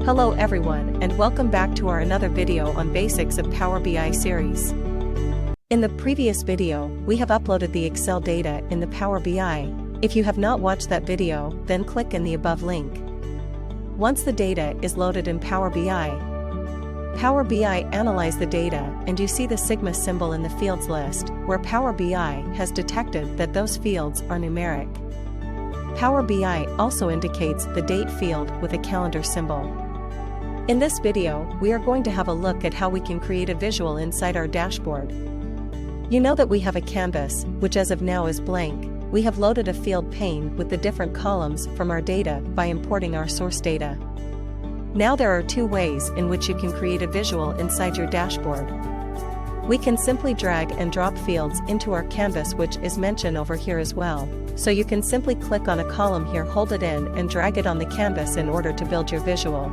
Hello everyone and welcome back to our another video on basics of Power BI series. In the previous video, we have uploaded the Excel data in the Power BI. If you have not watched that video, then click in the above link. Once the data is loaded in Power BI analyze the data and you see the sigma symbol in the fields list, where Power BI has detected that those fields are numeric. Power BI also indicates the date field with a calendar symbol. In this video, we are going to have a look at how we can create a visual inside our dashboard. You know that we have a canvas, which as of now is blank. We have loaded a field pane with the different columns from our data by importing our source data. Now there are two ways in which you can create a visual inside your dashboard. We can simply drag and drop fields into our canvas, which is mentioned over here as well. So you can simply click on a column here, hold it in and drag it on the canvas in order to build your visual.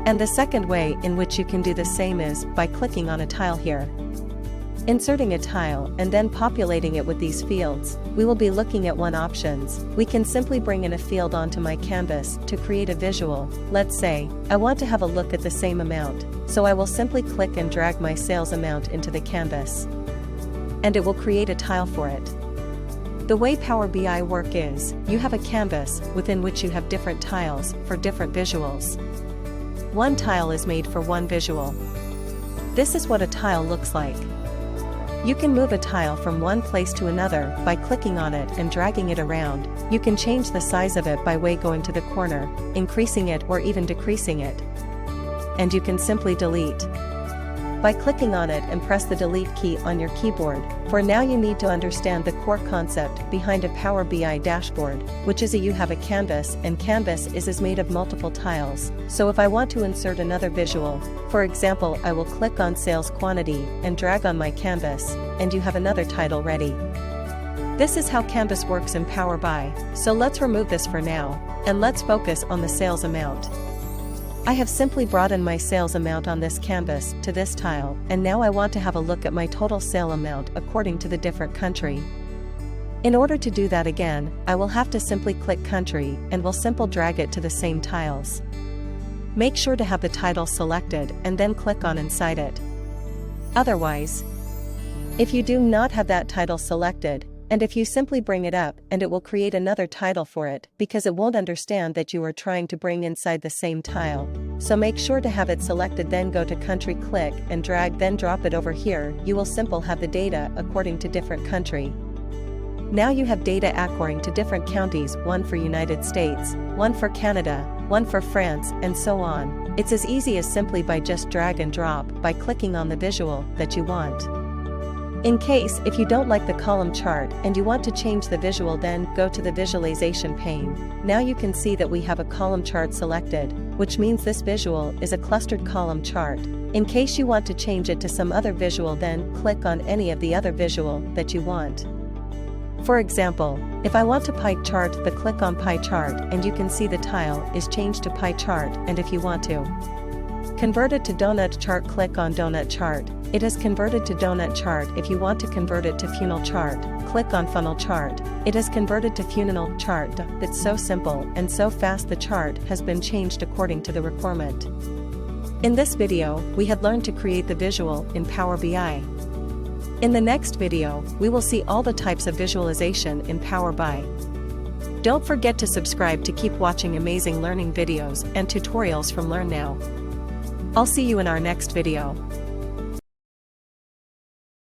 And the second way in which you can do the same is by clicking on a tile here, inserting a tile and then populating it with these fields. We will be looking at one options. We can simply bring in a field onto my canvas to create a visual. Let's say, I want to have a look at the same amount, so I will simply click and drag my sales amount into the canvas. And it will create a tile for it. The way Power BI work is, you have a canvas within which you have different tiles for different visuals. One tile is made for one visual. This is what a tile looks like. You can move a tile from one place to another by clicking on it and dragging it around. You can change the size of it by going to the corner, increasing it or even decreasing it. And you can simply delete by clicking on it and press the delete key on your keyboard. For now you need to understand the core concept behind a Power BI dashboard, which is you have a canvas and canvas is made of multiple tiles. So if I want to insert another visual, for example, I will click on sales quantity and drag on my canvas, and you have another title ready. This is how Canvas works in Power BI, so let's remove this for now, and let's focus on the sales amount. I have simply brought in my sales amount on this canvas to this tile, and now I want to have a look at my total sale amount according to the different country. In order to do that again, I will have to simply click country and will simply drag it to the same tiles. Make sure to have the title selected and then click on inside it. Otherwise, if you do not have that title selected, and if you simply bring it up and it will create another title for it because it won't understand that you are trying to bring inside the same tile. So make sure to have it selected, then go to country, click and drag, then drop it over here. You will simply have the data according to different country. Now you have data according to different counties, one for United States, one for Canada, one for France, and so on. It's as easy as simply by just drag and drop by clicking on the visual that you want. In case if you don't like the column chart and you want to change the visual, then go to the visualization pane. Now you can see that we have a column chart selected, which means this visual is a clustered column chart. In case you want to change it to some other visual, then click on any of the other visual that you want. For example, if I want to pie chart, click on pie chart and you can see the tile is changed to pie chart, and if you want to convert it to donut chart, click on donut chart. It is converted to donut chart. If you want to convert it to funnel chart, click on funnel chart. It is converted to funnel chart. It's so simple and so fast. The chart has been changed according to the requirement. In this video, we had learned to create the visual in Power BI. In the next video, we will see all the types of visualization in Power BI. Don't forget to subscribe to keep watching amazing learning videos and tutorials from Learn Now. I'll see you in our next video.